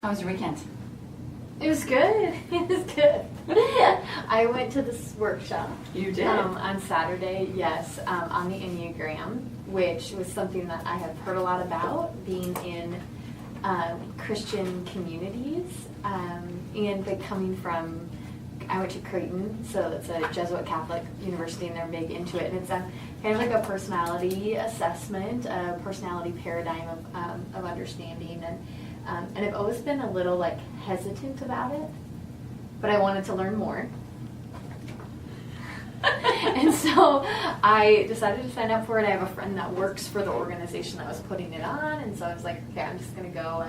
How was your weekend? It was good. It was good. I went to this workshop. You did? On Saturday, yes, on the Enneagram, which was something that I have heard a lot about, being in Christian communities, and coming from, I went to Creighton, so it's a Jesuit Catholic university, and they're big into it, and it's kind of like a personality assessment, a personality paradigm of understanding, and I've always been a little hesitant about it, but I wanted to learn more. And so I decided to sign up for it. I have a friend that works for the organization that was putting it on, and so I was like, okay, I'm just going to go.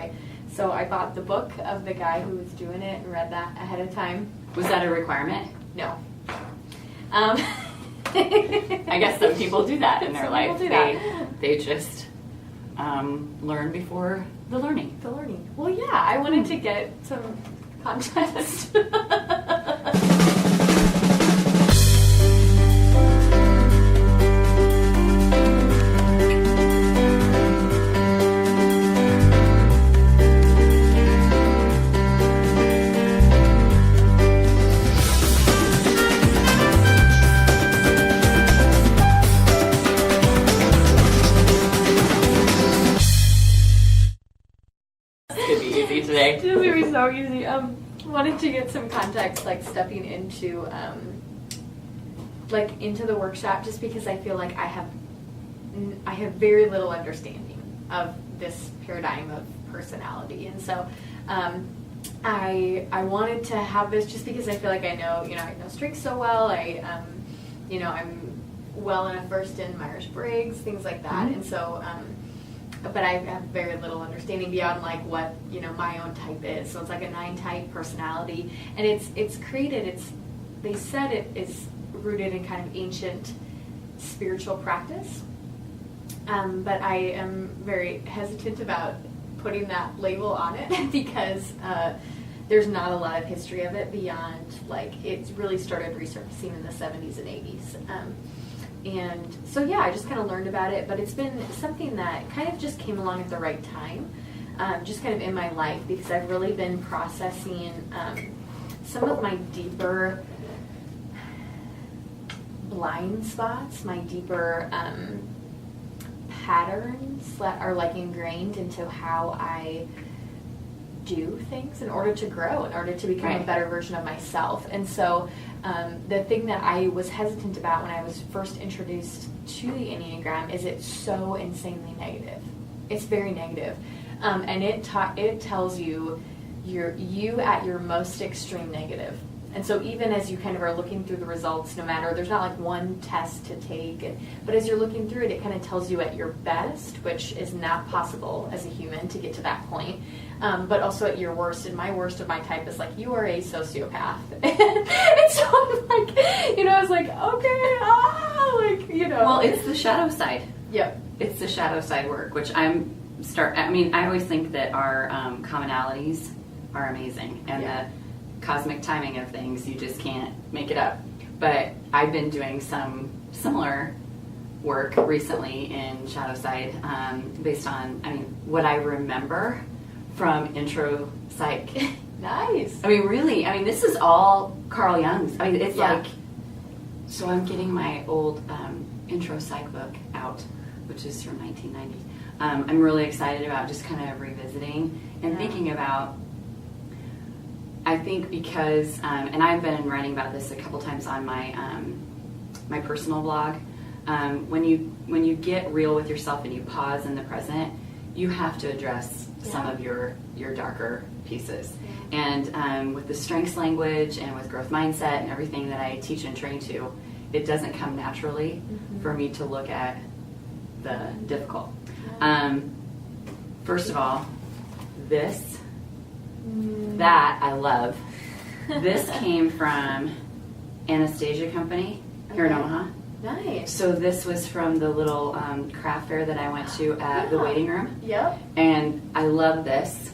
So I bought the book of the guy who was doing it and read that ahead of time. Was that a requirement? No. I guess some people do that in their life. They just learn before the learning. Well, yeah, I wanted to get some context. Today. It's going to be so easy. Wanted to get some context, stepping into into the workshop, just because I feel like I have very little understanding of this paradigm of personality, and so I wanted to have this just because I feel like I know strengths so well. I'm well enough versed in Myers-Briggs, things like that, Mm-hmm. and so. But I have very little understanding beyond what my own type is. So it's like a 9 type personality, and it's created. They said it is rooted in kind of ancient spiritual practice. But I am very hesitant about putting that label on it because there's not a lot of history of it beyond it really started resurfacing in the 70s and 80s. And so, yeah, I just kind of learned about it, but it's been something that kind of just came along at the right time, just kind of in my life, because I've really been processing some of my deeper blind spots, my deeper patterns that are ingrained into how I do things in order to grow, in order to become a better version of myself. And so the thing that I was hesitant about when I was first introduced to the Enneagram is it's so insanely negative. It's very negative. And it tells you you at your most extreme negative. And so even as you kind of are looking through the results, no matter, there's not one test to take, but as you're looking through it, it kind of tells you at your best, which is not possible as a human to get to that point, but also at your worst. And my worst of my type is you are a sociopath. And so I'm I was okay, Well, it's the shadow side. Yep. It's the shadow side work, which I always think that our commonalities are amazing, and the cosmic timing of things, you just can't make it up. But I've been doing some similar work recently in shadow side, based on what I remember from intro psych. Nice. Really, this is all Carl Jung's. It's so I'm getting my old intro psych book out, which is from 1990. I'm really excited about just kind of revisiting and thinking about, I think because, and I've been writing about this a couple times on my my personal blog, when you get real with yourself and you pause in the present, you have to address some of your darker pieces. And with the strengths language and with growth mindset and everything that I teach and train to, it doesn't come naturally for me to look at the difficult. First of all, that I love. This came from Anastasia Company here in Omaha. Nice. So this was from the little craft fair that I went to at the waiting room. Yep. And I love this.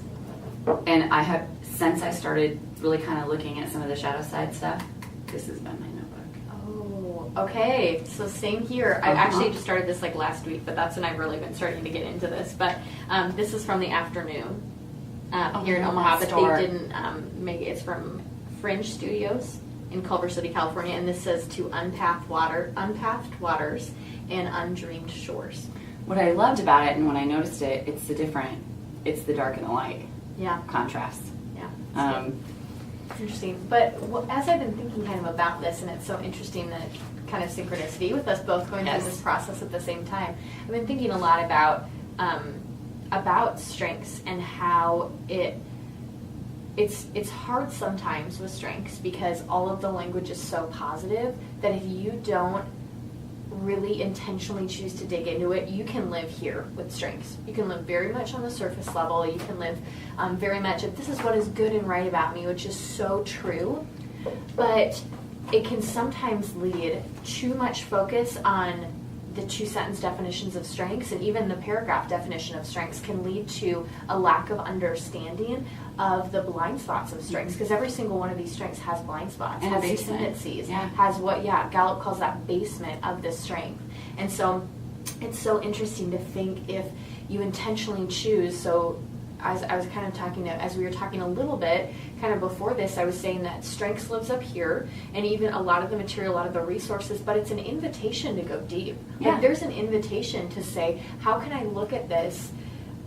And I have, since I started really kind of looking at some of the shadow side stuff, this has been my notebook. Oh, okay. So same here. I actually just started this last week, but that's when I've really been starting to get into this. But this is from the afternoon. here in Omaha, but store. they didn't make it. It's from Fringe Studios in Culver City, California, and this says to unpathed waters and undreamed shores. What I loved about it, and when I noticed it, it's the dark and the light. Yeah. Contrast. Yeah. It's interesting. But as I've been thinking kind of about this, and it's so interesting that kind of synchronicity with us both going through this process at the same time, I've been thinking a lot about strengths and how it's hard sometimes with strengths because all of the language is so positive that if you don't really intentionally choose to dig into it, you can live here with strengths. You can live very much on the surface level. You can live very much of this is what is good and right about me, which is so true. But it can sometimes lead too much focus on the 2-sentence definitions of strengths, and even the paragraph definition of strengths can lead to a lack of understanding of the blind spots of strengths, because every single one of these strengths has blind spots, and has tendencies, has Gallup calls that basement of this strength. And so it's so interesting to think if you intentionally choose. So as I was kind of talking, as we were talking a little bit kind of before this, I was saying that strengths lives up here, and even a lot of the material, a lot of the resources, but it's an invitation to go deep. Yeah. Like there's an invitation to say, how can I look at this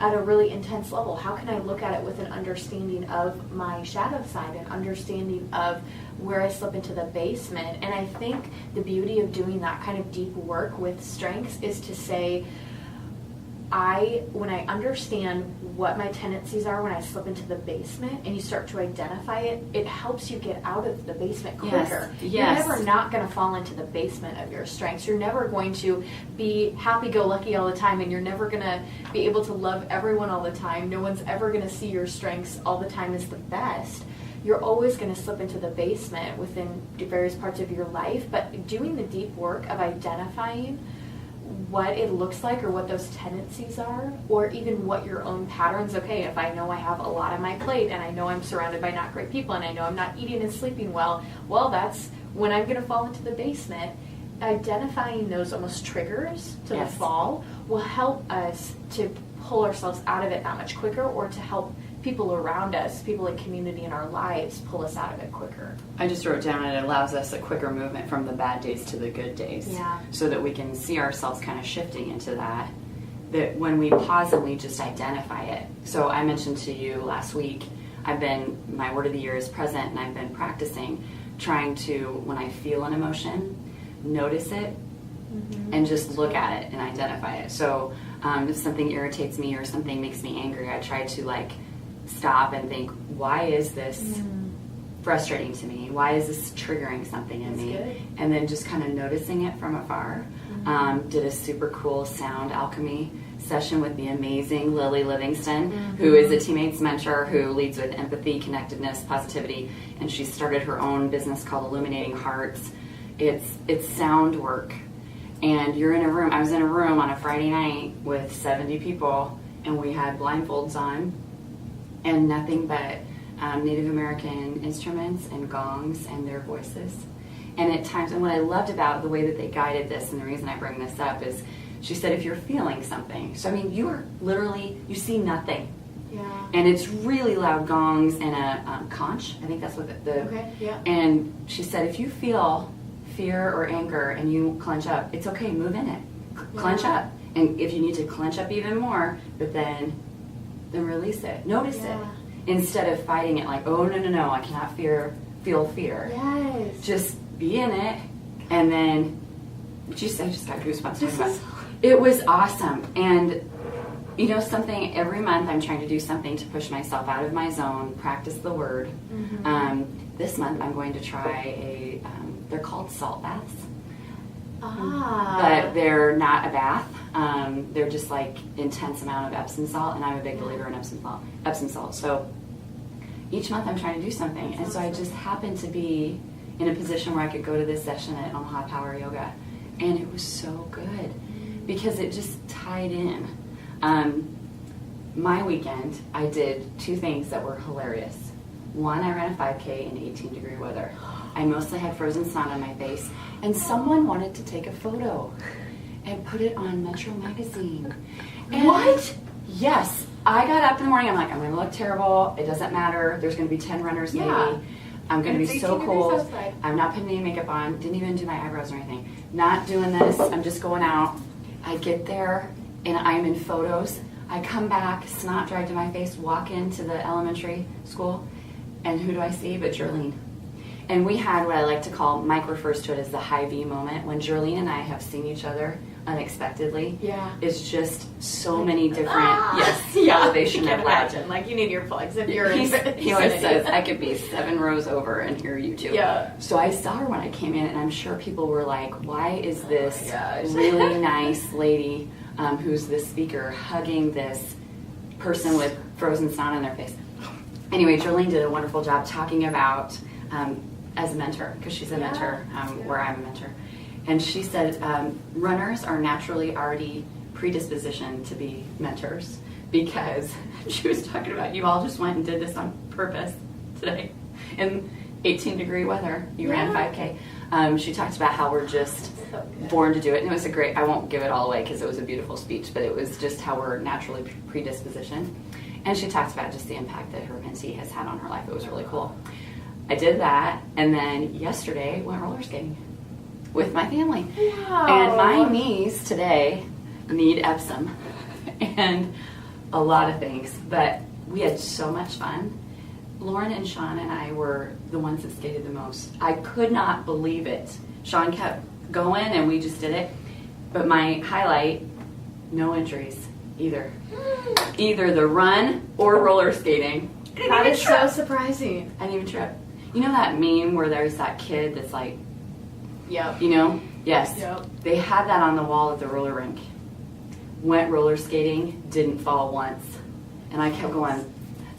at a really intense level? How can I look at it with an understanding of my shadow side, an understanding of where I slip into the basement? And I think the beauty of doing that kind of deep work with strengths is to say, when I understand what my tendencies are when I slip into the basement and you start to identify it, it helps you get out of the basement quicker. Yes. You're never not going to fall into the basement of your strengths. You're never going to be happy-go-lucky all the time, and you're never going to be able to love everyone all the time. No one's ever going to see your strengths all the time as the best. You're always going to slip into the basement within various parts of your life, but doing the deep work of identifying what it looks like or what those tendencies are, or even what your own patterns. Okay, if I know I have a lot on my plate and I know I'm surrounded by not great people and I know I'm not eating and sleeping well, that's when I'm going to fall into the basement. Identifying those almost triggers to the fall will help us to pull ourselves out of it that much quicker, or to help people around us, people in community in our lives, pull us out of it quicker. I just wrote down, it allows us a quicker movement from the bad days to the good days. Yeah. So that we can see ourselves kind of shifting into that when we pause and we just identify it. So I mentioned to you last week, my word of the year is present, and I've been practicing trying to, when I feel an emotion, notice it and just look at it and identify it. So if something irritates me or something makes me angry, I try to stop and think, why is this frustrating to me? Why is this triggering something in me? Good. And then just kind of noticing it from afar. Did a super cool sound alchemy session with the amazing Lily Livingston, who is a teammates mentor who leads with empathy, connectedness, positivity, and she started her own business called Illuminating Hearts. It's sound work. And you're in a room. I was in a room on a Friday night with 70 people, and we had blindfolds on, and nothing but Native American instruments and gongs and their voices. And at times, and what I loved about the way that they guided this, and the reason I bring this up is, she said, if you're feeling something, so I mean, you see nothing. Yeah. And it's really loud gongs and a conch. I think that's what Okay, yeah. And she said, if you feel fear or anger and you clench up, it's okay, move in it. Clench up. And if you need to clench up even more, but then release it. Notice it. Instead of fighting it like, oh, no, I cannot feel fear. Yes. Just be in it. And then, I just got goosebumps talking about it. It was awesome. And, something, every month I'm trying to do something to push myself out of my zone, practice the word. This month I'm going to try they're called salt baths. But they're not a bath. They're just intense amount of Epsom salt, and I'm a big believer in Epsom salt. So each month I'm trying to do something. And so I just happened to be in a position where I could go to this session at Omaha Power Yoga. And it was so good because it just tied in. My weekend, I did 2 things that were hilarious. One, I ran a 5K in 18-degree weather. I mostly had frozen sun on my face, and someone wanted to take a photo and put it on Metro Magazine. And what? Yes. I got up in the morning, I'm like, I'm going to look terrible. It doesn't matter. There's going to be 10 runners maybe. I'm going to be so cold. I'm not putting any makeup on. Didn't even do my eyebrows or anything. Not doing this. I'm just going out. I get there, and I'm in photos. I come back, snot dragged to my face, walk into the elementary school, and who do I see but Jerlene? And we had what I like to call, Mike refers to it as the high V moment, when Jerlene and I have seen each other unexpectedly. Yeah. It's just so many different, elevation you of can imagine. Like, you need earplugs if you're in he always says, I could be 7 rows over and hear you too. Yeah. So I saw her when I came in, and I'm sure people were like, why is this gosh. really nice lady who's this speaker hugging this person with frozen snot on their face? Anyway, Jerlene did a wonderful job talking about as a mentor, because she's a mentor, where I'm a mentor. And she said runners are naturally already predispositioned to be mentors, because she was talking about, you all just went and did this on purpose today in 18-degree weather. You ran 5K. She talked about how we're just born to do it. And it was a great, I won't give it all away because it was a beautiful speech, but it was just how we're naturally predispositioned. And she talks about just the impact that her mentee has had on her life. It was really cool. I did that, and then yesterday went roller skating with my family. Wow. And my knees today need Epsom and a lot of things, but we had so much fun. Lauren and Sean and I were the ones that skated the most. I could not believe it. Sean kept going, and we just did it. But my highlight, no injuries either. Either the run or roller skating. That is so surprising. I didn't even trip. You know that meme where there's that kid that's like, Yep. you know? Yes. Yep. They had that on the wall at the roller rink. Went roller skating, didn't fall once. And I kept going,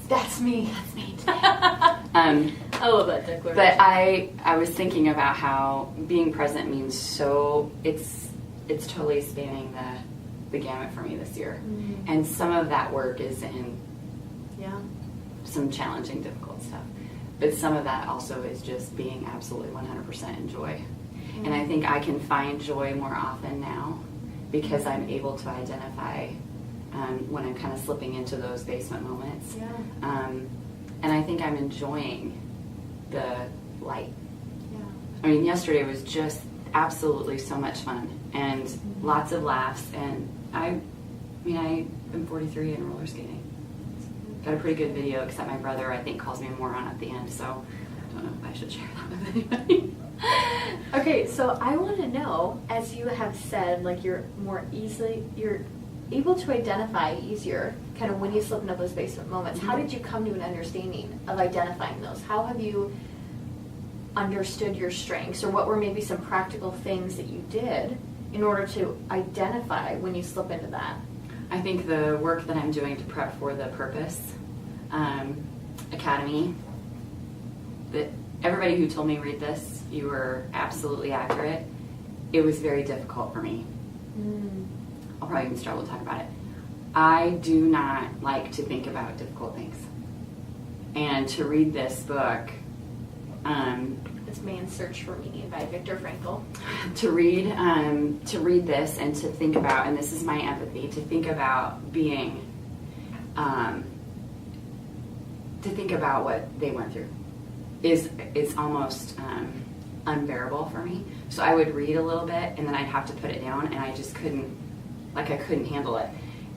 that's me today. I love that declaration. But I was thinking about how being present means so, it's totally spanning the gamut for me this year. Mm-hmm. And some of that work is in some challenging, difficult stuff. But some of that also is just being absolutely 100% in joy. Mm-hmm. And I think I can find joy more often now because I'm able to identify when I'm kind of slipping into those basement moments. Yeah. And I think I'm enjoying the light. Yeah. I mean, yesterday was just absolutely so much fun and lots of laughs. And I am 43 and roller skating. Got a pretty good video, except my brother, I think, calls me a moron at the end, so I don't know if I should share that with anybody. Okay, so I want to know, as you have said, like you're able to identify easier kind of when you slip into those basement moments. How did you come to an understanding of identifying those? How have you understood your strengths, or what were maybe some practical things that you did in order to identify when you slip into that? I think the work that I'm doing to prep for the Purpose Academy, that everybody who told me read this, you were absolutely accurate. It was very difficult for me. I'll probably even struggle to talk about it. I do not like to think about difficult things. And to read this book, It's Man's Search for Meaning by Viktor Frankl. to read this and to think about, and this is my empathy, to think about being, to think about what they went through is almost unbearable for me. So I would read a little bit and then I'd have to put it down, and I just couldn't handle it.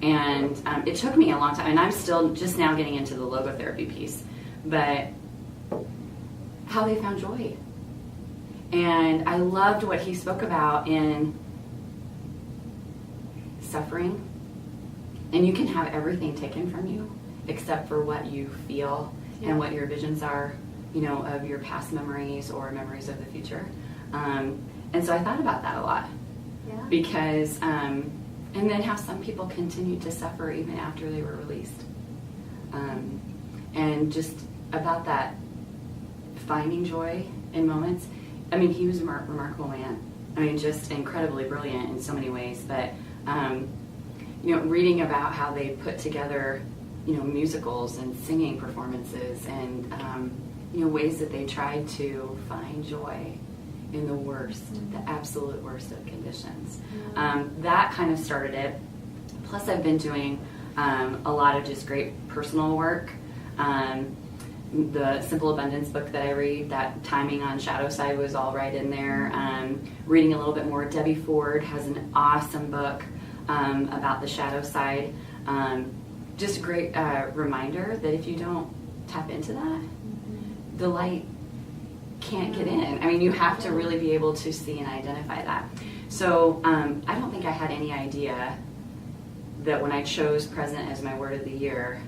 And it took me a long time, and I'm still just now getting into the logotherapy piece, but how they found joy. And I loved what he spoke about in suffering. And you can have everything taken from you except for what you feel and what your visions are, of your past memories or memories of the future. And so I thought about that a lot. Yeah. Because, and then how some people continue to suffer even after they were released. And just about that finding joy in moments. I mean, he was a remarkable man. I mean, just incredibly brilliant in so many ways. But, reading about how they put together, musicals and singing performances and, ways that they tried to find joy in the worst, the absolute worst of conditions. That kind of started it. Plus, I've been doing A lot of just great personal work. The Simple Abundance book that I read, that timing on shadow side was all right in there. Reading a little bit more, Debbie Ford has an awesome book about the shadow side. Just a great reminder that if you don't tap into that, the light can't get in. I mean, you have to really be able to see and identify that. So I don't think I had any idea that when I chose present as my word of the year,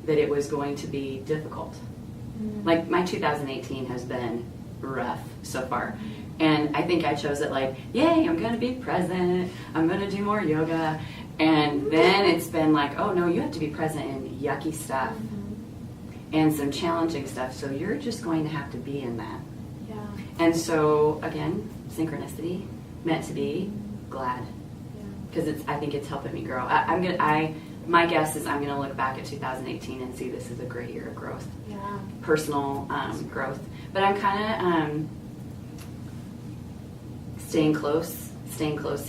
that it was going to be difficult. Like, my 2018 has been rough so far. And I think I chose it like, yay, I'm going to be present. I'm going to do more yoga. And then it's been like, oh, no, you have to be present in yucky stuff and some challenging stuff. So you're just going to have to be in that. Yeah. And so, again, synchronicity, meant to be, glad. Because I think it's helping me grow. My guess is I'm going to look back at 2018 and see this as a great year of growth. Yeah. Personal growth. But I'm kind of staying close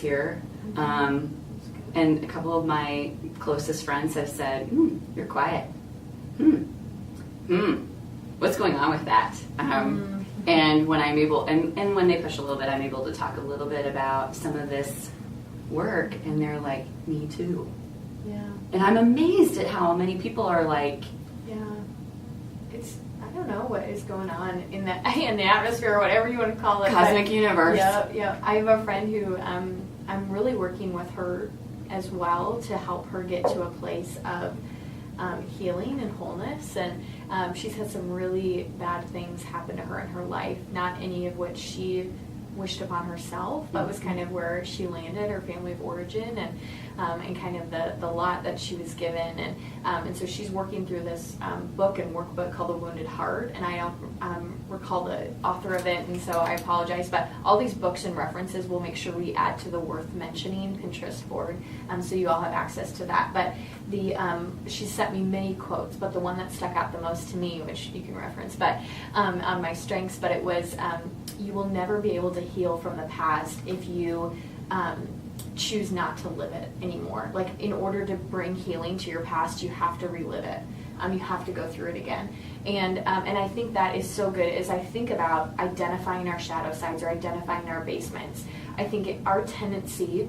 here. And a couple of my closest friends have said, you're quiet. What's going on with that? And when I'm able, and when they push a little bit, I'm able to talk a little bit about some of this work, and they're like, me too. Yeah. And I'm amazed at how many people are like, I don't know what is going on in the atmosphere, or whatever you want to call it. Cosmic universe. Yeah. I have a friend who I'm really working with her as well to help her get to a place of healing and wholeness. And she's had some really bad things happen to her in her life, not any of which she wished upon herself, but was kind of where she landed, her family of origin, and kind of the lot that she was given, and so she's working through this book and workbook called The Wounded Heart, and I don't recall the author of it, and so I apologize, but all these books and references we'll make sure we add to the worth mentioning Pinterest board, so you all have access to that. But she sent me many quotes, but the one that stuck out the most to me, which you can reference, but on my strengths, but it was you will never be able to heal from the past if you choose not to live it anymore. Like, in order to bring healing to your past, you have to relive it. You have to go through it again. And I think that is so good as I think about identifying our shadow sides or identifying our basements. I think our tendency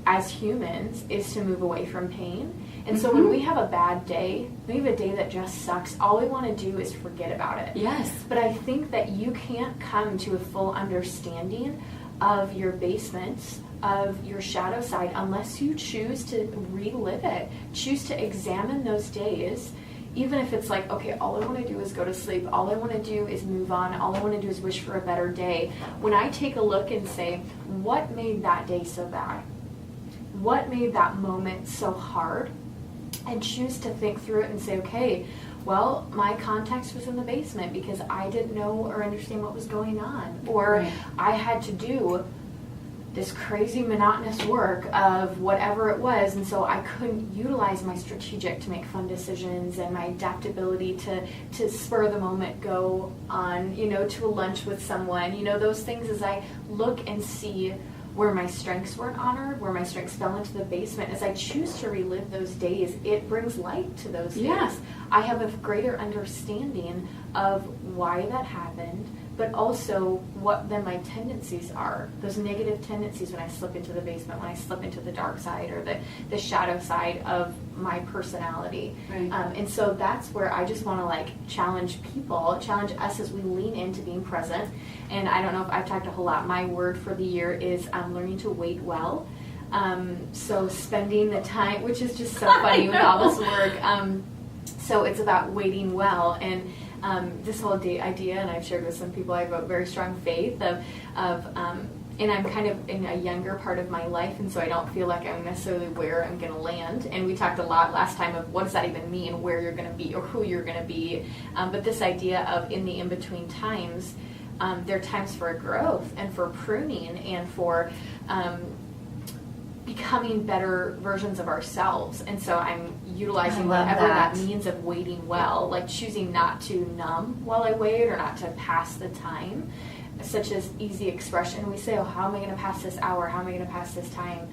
as humans is to move away from pain. And so when we have a bad day, we have a day that just sucks, all we want to do is forget about it. Yes. But I think that you can't come to a full understanding of your basements, of your shadow side, unless you choose to relive it, choose to examine those days, even if it's like, okay, all I want to do is go to sleep, all I want to do is move on, all I want to do is wish for a better day. When I take a look and say, what made that day so bad? What made that moment so hard? And choose to think through it and say, okay, well, my context was in the basement because I didn't know or understand what was going on. Or I had to do this crazy monotonous work of whatever it was, and so I couldn't utilize my strategic to make fun decisions and my adaptability to spur the moment go on, to a lunch with someone, those things. As I look and see where my strengths weren't honored, where my strengths fell into the basement, as I choose to relive those days, it brings light to those days. I have a greater understanding of why that happened, but also what then my tendencies are, those negative tendencies when I slip into the basement, when I slip into the dark side or the shadow side of my personality. Right. And so that's where I just want to challenge us as we lean into being present. And I don't know if I've talked a whole lot. My word for the year is learning to wait well. So spending the time, which is just so funny with all this work. So it's about waiting well, and this whole idea, and I've shared with some people, I have a very strong faith of and I'm kind of in a younger part of my life, and so I don't feel like I'm necessarily where I'm going to land. And we talked a lot last time of what does that even mean, where you're going to be or who you're going to be. But this idea of in the in-between times, there are times for growth and for pruning and for becoming better versions of ourselves. And so I'm utilizing whatever that means of waiting well, like choosing not to numb while I wait or not to pass the time, such as easy expression. We say, oh, how am I going to pass this hour? How am I going to pass this time?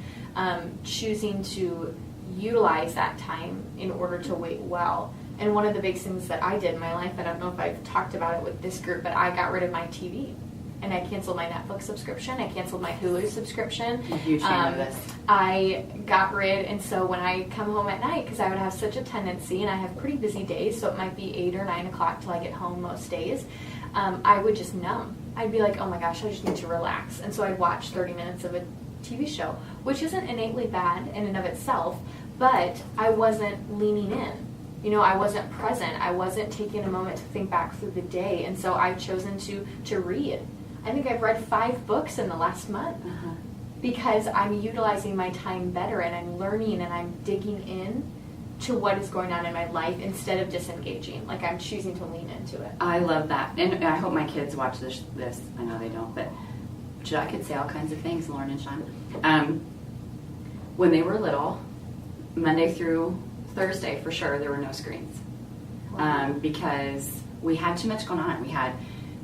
Choosing to utilize that time in order to wait well. And one of the big things that I did in my life, I don't know if I've talked about it with this group, but I got rid of my TV. And I canceled my Netflix subscription. I canceled my Hulu subscription. I'm a huge fan of this. I got rid, and so when I come home at night, because I would have such a tendency, and I have pretty busy days, so it might be 8 or 9 o'clock till I get home most days, I would just numb. I'd be like, oh my gosh, I just need to relax. And so I'd watch 30 minutes of a TV show, which isn't innately bad in and of itself, but I wasn't leaning in. You know, I wasn't present. I wasn't taking a moment to think back through the day. And so I've chosen to read. I think I've read 5 books in the last month because I'm utilizing my time better, and I'm learning and I'm digging in to what is going on in my life instead of disengaging. Like, I'm choosing to lean into it. I love that. And I hope my kids watch this. I know they don't, but I could say all kinds of things, Lauren and Sean. When they were little, Monday through Thursday, for sure, there were no screens. Because we had too much going on. We had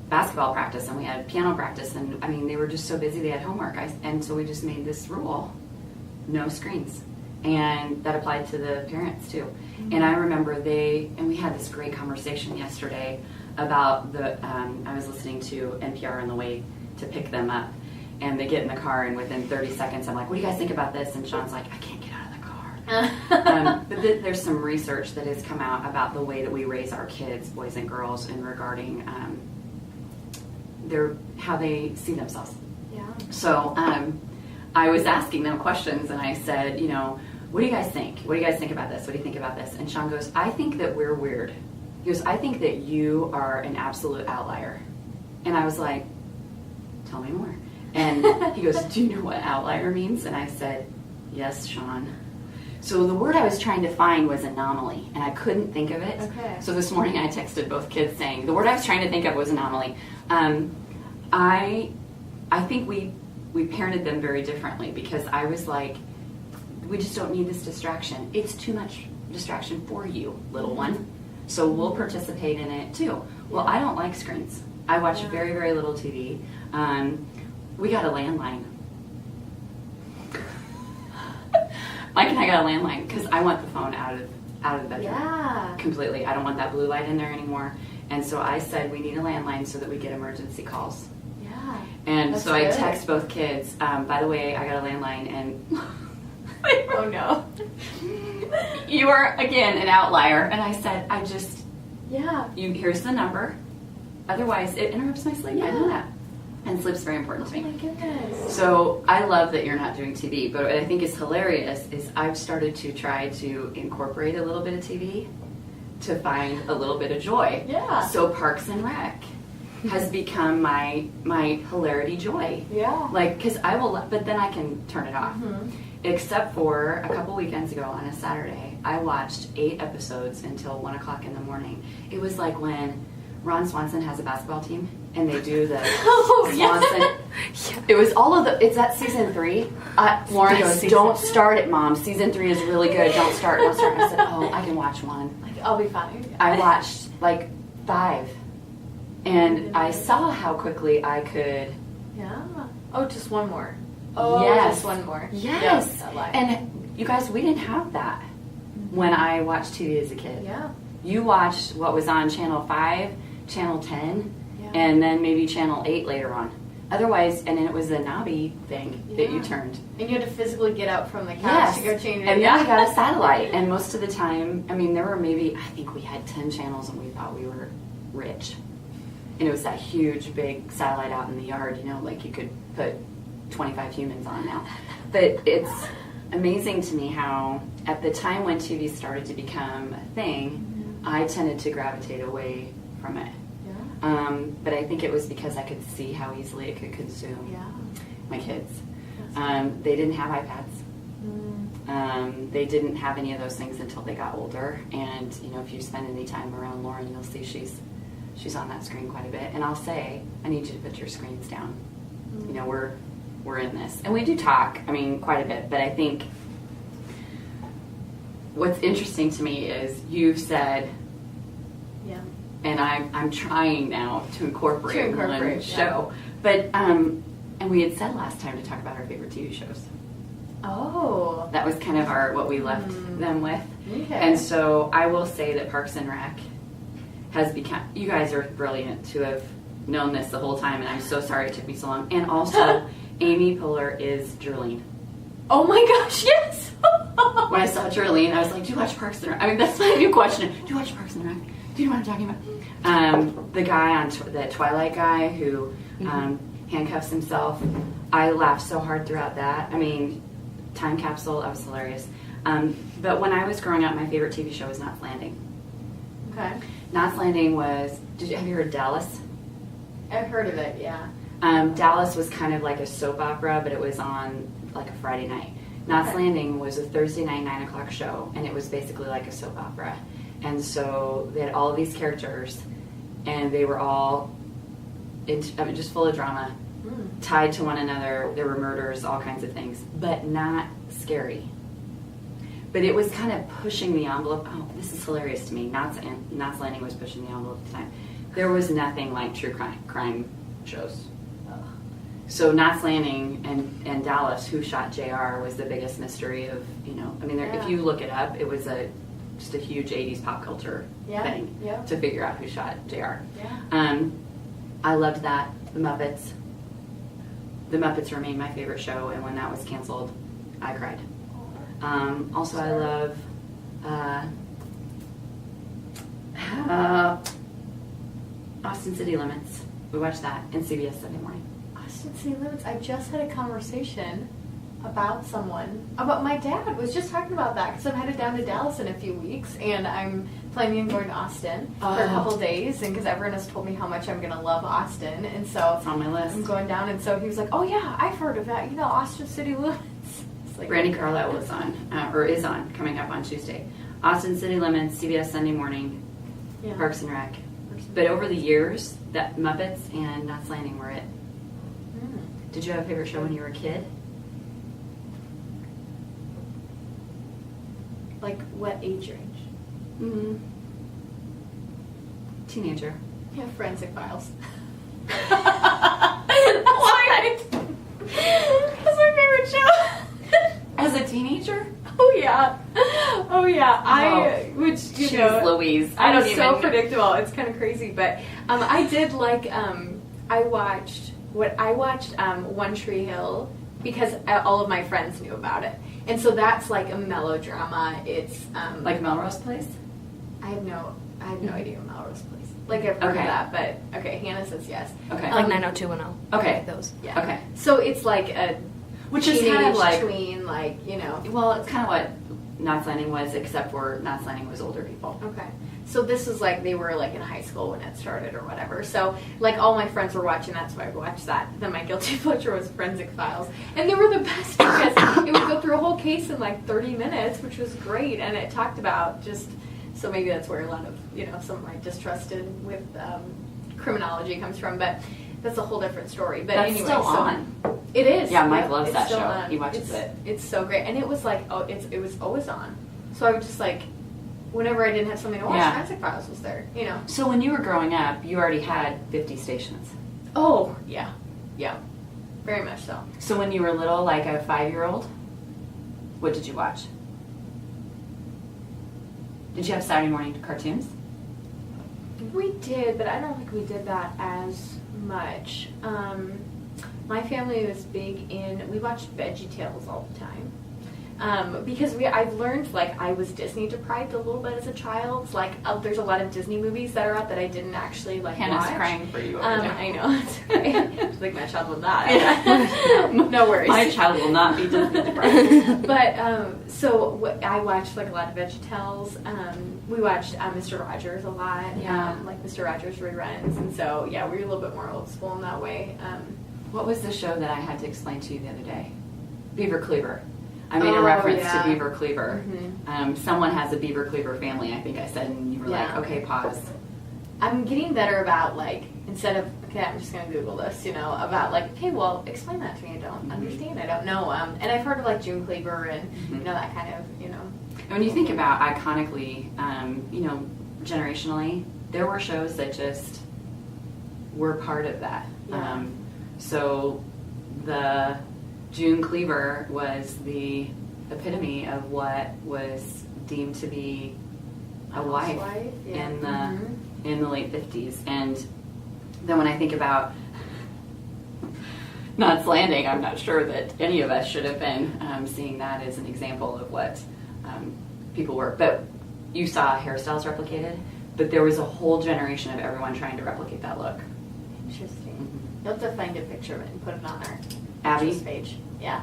basketball practice and we had piano practice, and I mean, they were just so busy, they had homework. And so we just made this rule, no screens. And that applied to the parents too. Mm-hmm. And I remember and we had this great conversation yesterday about I was listening to NPR on the way to pick them up, and they get in the car, and within 30 seconds I'm like, what do you guys think about this? And Sean's like, I can't get out of the car. But there's some research that has come out about the way that we raise our kids, boys and girls, in regarding how they see themselves. Yeah. So I was asking them questions, and I said, you know, what do you guys think? What do you guys think about this? What do you think about this? And Sean goes, I think that we're weird. He goes, I think that you are an absolute outlier. And I was like, tell me more. And he goes, do you know what outlier means? And I said, yes, Sean. So the word I was trying to find was anomaly, and I couldn't think of it. Okay. So this morning I texted both kids saying, the word I was trying to think of was anomaly. I think we parented them very differently, because I was like, we just don't need this distraction. It's too much distraction for you, little one. So we'll participate in it too. Well, I don't like screens. I watch very, very little TV. We got a landline. Mike and I got a landline because I want the phone out of the bedroom. Yeah. Completely. I don't want that blue light in there anymore. And so I said we need a landline so that we get emergency calls. Yeah. And That's so I good. text both kids, by the way, I got a landline, and Oh no. you are again an outlier. And I said, here's the number. Otherwise it interrupts my sleep. Yeah. I know that. And sleep's very important to me. Oh my goodness. So I love that you're not doing TV, but what I think is hilarious is I've started to try to incorporate a little bit of TV to find a little bit of joy. Yeah. So Parks and Rec has become my hilarity joy. Yeah. Like, because but then I can turn it off. Mm-hmm. Except for a couple weekends ago on a Saturday, I watched 8 episodes until 1 o'clock in the morning. It was like when Ron Swanson has a basketball team and they do the Swanson. It was it's that season 3. Lauren goes, don't start it, Mom. Season 3 is really good. Don't start. I said, I can watch one. Like, I'll be fine. I watched like 5. And I saw how quickly I could. Yeah. Oh, just one more. Oh, yes. Just one more. Yes. Yep, and you guys, we didn't have that when I watched TV as a kid. Yeah. You watched what was on Channel 5, Channel 10, Yeah. and then maybe Channel 8 later on. Otherwise, and then it was a knobby thing that you turned. And you had to physically get up from the couch to go change it. And then we got a satellite. And most of the time, I mean, there were maybe, I think we had 10 channels and we thought we were rich. And it was that huge, big satellite out in the yard, you know, like you could put 25 humans on now. But it's amazing to me how, at the time when TV started to become a thing, I tended to gravitate away from it. Yeah. But I think it was because I could see how easily it could consume my kids. They didn't have iPads. They didn't have any of those things until they got older. And, you know, if you spend any time around Lauren, you'll see she's on that screen quite a bit. And I'll say, I need you to put your screens down. You know, we're in this. And we do talk, I mean, quite a bit. But I think what's interesting to me is you've said, and I'm trying now to incorporate one show. But, and we had said last time to talk about our favorite TV shows. Oh. That was kind of what we left them with. Okay. And so I will say that Parks and Rec has become, you guys are brilliant to have known this the whole time, and I'm so sorry it took me so long. And also, Amy Poehler is Jerlene. Oh my gosh, yes! When I saw Jerlene, I was like, do you watch Parks and Rec? I mean, that's my new question. Do you watch Parks and Rec? Do you know what I'm talking about? The guy on the Twilight guy who handcuffs himself. I laughed so hard throughout that. I mean, time capsule, that was hilarious. But when I was growing up, my favorite TV show was Knots Landing. Okay. Knots Landing was, have you heard Dallas? I've heard of it, yeah. Dallas was kind of like a soap opera, but it was on like a Friday night. Knots Landing was a Thursday night, 9 o'clock show, and it was basically like a soap opera. And so they had all of these characters, and they were all just full of drama, tied to one another. There were murders, all kinds of things, but not scary. But it was kind of pushing the envelope. Oh, this is hilarious to me. Knots Landing was pushing the envelope at the time. There was nothing like true crime shows. So Knots Landing and Dallas, who shot JR, was the biggest mystery of, if you look it up, it was just a huge 80s pop culture thing to figure out who shot JR. Yeah. I loved that. The Muppets. The Muppets remained my favorite show, and when that was canceled, I cried. Also, I love Austin City Limits. We watched that in CBS Sunday morning. Austin City Limits. I just had a conversation about my dad was just talking about that because I'm headed down to Dallas in a few weeks, and I'm planning on going to Austin for a couple days, and because everyone has told me how much I'm going to love Austin, and so it's on my list. I'm going down, and so he was like, "Oh yeah, I've heard of that. Austin City Limits." Like, Brandy Carlisle was on, or is on, coming up on Tuesday. Austin City Limits, CBS Sunday morning, Parks and Rec. But over the years, that Muppets and Knots Landing were it. Did you have a favorite show when you were a kid? Like what age range? Teenager. Yeah, Forensic Files. Why? That's my favorite show. As a teenager? Oh yeah. She's Louise. I don't even so predictable. It's kind of crazy, but I did like. I watched One Tree Hill because all of my friends knew about it, and so that's like a melodrama. It's like Melrose Place. I have no idea what Melrose Place. Like I've heard of that, but okay. Hannah says yes. Okay. Like 90210. Okay. Those. Yeah. Okay. So it's like a. Which is kind of like tween, Well, it's kind of what Knots Landing was, except for Knots Landing was older people. Okay. So this is like they were like in high school when it started or whatever. So like all my friends were watching that, so I would watch that. Then my guilty pleasure was Forensic Files, and they were the best because it would go through a whole case in like 30 minutes, which was great, and it talked about just. So maybe that's where a lot of some of my distrust with criminology comes from, but. That's a whole different story. But that's anyway, still on. It is. Yeah, Mike loves that show. On. He watches it. It's so great, and it was like it was always on. So I would just like, whenever I didn't have something to watch, Forensic Files was there. So when you were growing up, you already had 50 stations. Oh yeah, very much so. So when you were little, like a 5-year-old, what did you watch? Did you have Saturday morning cartoons? We did, but I don't think we did that as much. My family was big we watched VeggieTales all the time. Because I've learned, like, I was Disney deprived a little bit as a child. Like, there's a lot of Disney movies that are out that I didn't actually, like, Hannah's watch. crying for you over there. I know. It's okay. She's like, my child will not. Yeah. No worries. My child will not be Disney deprived. But, so I watched, like, a lot of VeggieTales. We watched Mr. Rogers a lot. Like Mr. Rogers reruns. And so, yeah, we were a little bit more old school in that way. What was the show that I had to explain to you the other day? Beaver Cleaver. I made a reference to Beaver Cleaver. Mm-hmm. Someone has a Beaver Cleaver family, I think I said, and you were like, okay, pause. I'm getting better about, like, instead of, okay, I'm just going to Google this, about, like, okay, well, explain that to me. I don't understand. I don't know. And I've heard of, like, June Cleaver and, that kind of, And when you think about iconically, generationally, there were shows that just were part of that. Yeah. So the June Cleaver was the epitome of what was deemed to be a wife yeah. in the late 50s. And then when I think about Knots Landing, I'm not sure that any of us should have been seeing that as an example of what people were. But you saw hairstyles replicated, but there was a whole generation of everyone trying to replicate that look. Interesting. Mm-hmm. You'll have to find a picture of it and put it on our Abby page. Yeah.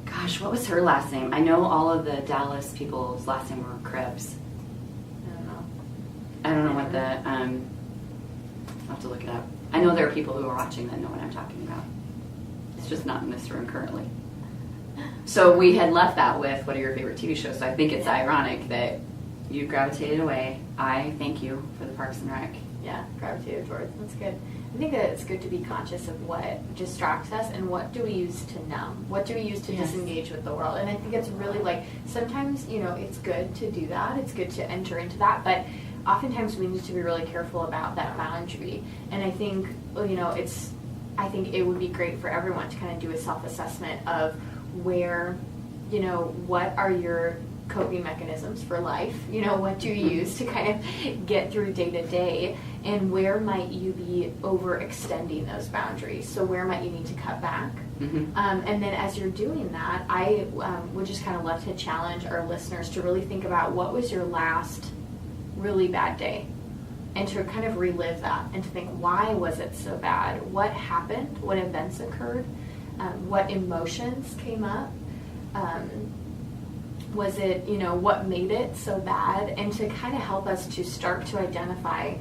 Gosh, what was her last name? I know all of the Dallas people's last name were Krebs. I don't know what the, I'll have to look it up. I know there are people who are watching that know what I'm talking about. It's just not in this room currently. So we had left that with, what are your favorite TV shows? So I think it's ironic that you gravitated away. I thank you for the Parks and Rec. Yeah, gravitated towards. That's good. I think that it's good to be conscious of what distracts us and what do we use to numb. What do we use to disengage with the world? And I think it's really like, sometimes, it's good to do that. It's good to enter into that. But oftentimes we need to be really careful about that boundary. And I think, I think it would be great for everyone to kind of do a self-assessment of where, what are your coping mechanisms for life? What do you use to kind of get through day to day? And where might you be overextending those boundaries? So where might you need to cut back? Mm-hmm. And then as you're doing that, I would just kind of love to challenge our listeners to really think about what was your last really bad day, and to kind of relive that and to think, why was it so bad? What happened? What events occurred? What emotions came up? Was it, what made it so bad? And to kind of help us to start to identify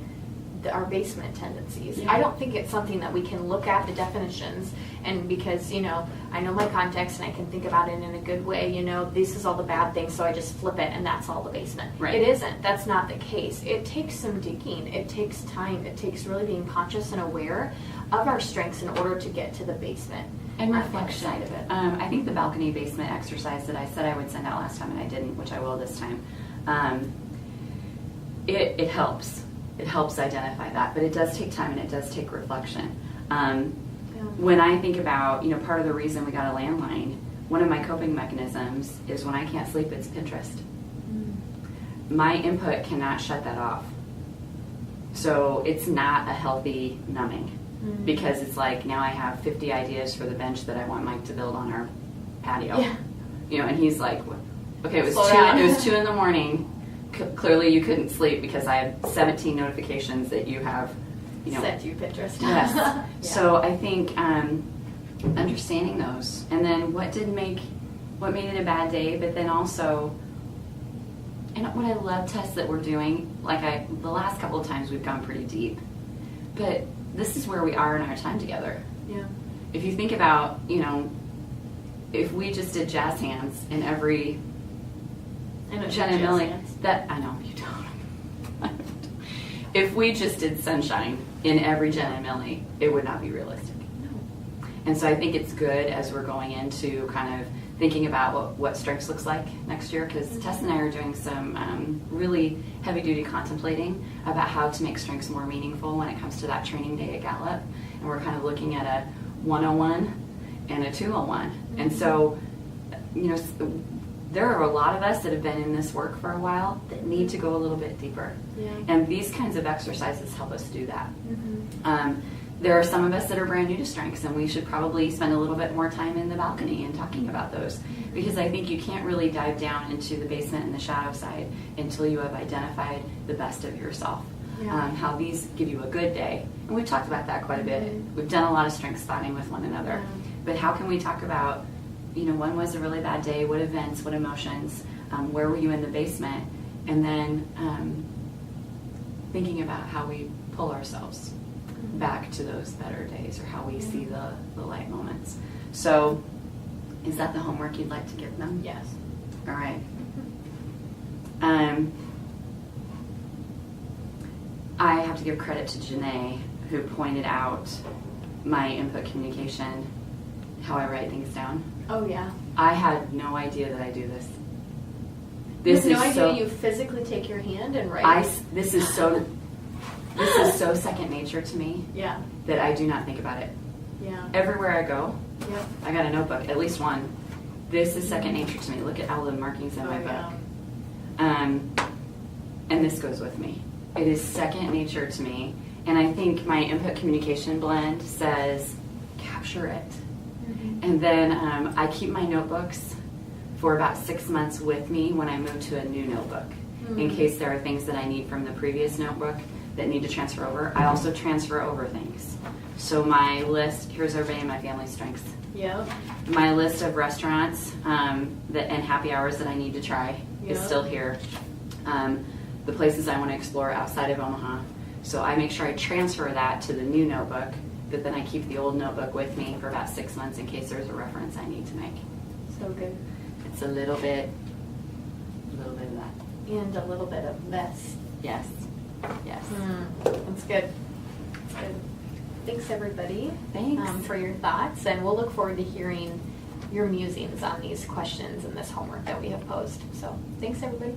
our basement tendencies. Yeah. I don't think it's something that we can look at the definitions and because, I know my context and I can think about it in a good way, this is all the bad things, so I just flip it and that's all the basement. Right. It isn't. That's not the case. It takes some digging. It takes time. It takes really being conscious and aware of our strengths in order to get to the basement. And reflection side of it. I think the balcony basement exercise that I said I would send out last time and I didn't, which I will this time, it helps. It helps identify that, but it does take time and it does take reflection. When I think about, part of the reason we got a landline, one of my coping mechanisms is when I can't sleep, it's Pinterest. My input cannot shut that off. So it's not a healthy numbing because it's like now I have 50 ideas for the bench that I want Mike to build on our patio. Yeah. And he's like, okay, it was 2 in the morning. Clearly you couldn't sleep because I have 17 notifications that you have, sent you Pinterest. Yes. Yeah. So I think understanding those, and then what made it a bad day, but then also, and what I love, Tess, that we're doing, the last couple of times we've gone pretty deep, but this is where we are in our time together. Yeah. If you think about, if we just did jazz hands in every Genn and Millie, that I know you don't. If we just did sunshine in every Genn and Millie, it would not be realistic. No. And so I think it's good as we're going into kind of thinking about what strengths looks like next year, because Tess and I are doing some really heavy-duty contemplating about how to make strengths more meaningful when it comes to that training day at Gallup. And we're kind of looking at a 101 and a 201. And so, there are a lot of us that have been in this work for a while that need to go a little bit deeper. Yeah. And these kinds of exercises help us do that. There are some of us that are brand new to strengths, and we should probably spend a little bit more time in the balcony and talking about those, because I think you can't really dive down into the basement and the shadow side until you have identified the best of yourself. Yeah. How these give you a good day. And we've talked about that quite a bit. We've done a lot of strength spotting with one another. Yeah. But how can we talk about, when was a really bad day, what events, what emotions, where were you in the basement, and then thinking about how we pull ourselves back to those better days, or how we see the light moments. So is that the homework you'd like to give them? Yes. All right. I have to give credit to Janae, who pointed out my input communication, how I write things down. Oh, yeah. I had no idea that I do this. You have no idea you physically take your hand and write. This is so second nature to me. Yeah. That I do not think about it. Yeah. Everywhere I go, Yep. I got a notebook, at least one. This is second nature to me. Look at all the markings in my book. And this goes with me. It is second nature to me. And I think my input communication blend says, capture it. Mm-hmm. And then I keep my notebooks for about 6 months with me when I move to a new notebook. Mm-hmm. In case there are things that I need from the previous notebook that need to transfer over. I also transfer over things. So my list, here's everybody in my family strengths. Yep. My list of restaurants and happy hours that I need to try is still here. The places I want to explore outside of Omaha. So I make sure I transfer that to the new notebook, but then I keep the old notebook with me for about 6 months in case there's a reference I need to make. So good. It's a little bit of that. And a little bit of this. Yes. Yes. That's good. That's good. Thanks, everybody. Thanks. For your thoughts, and we'll look forward to hearing your musings on these questions and this homework that we have posed. So thanks, everybody.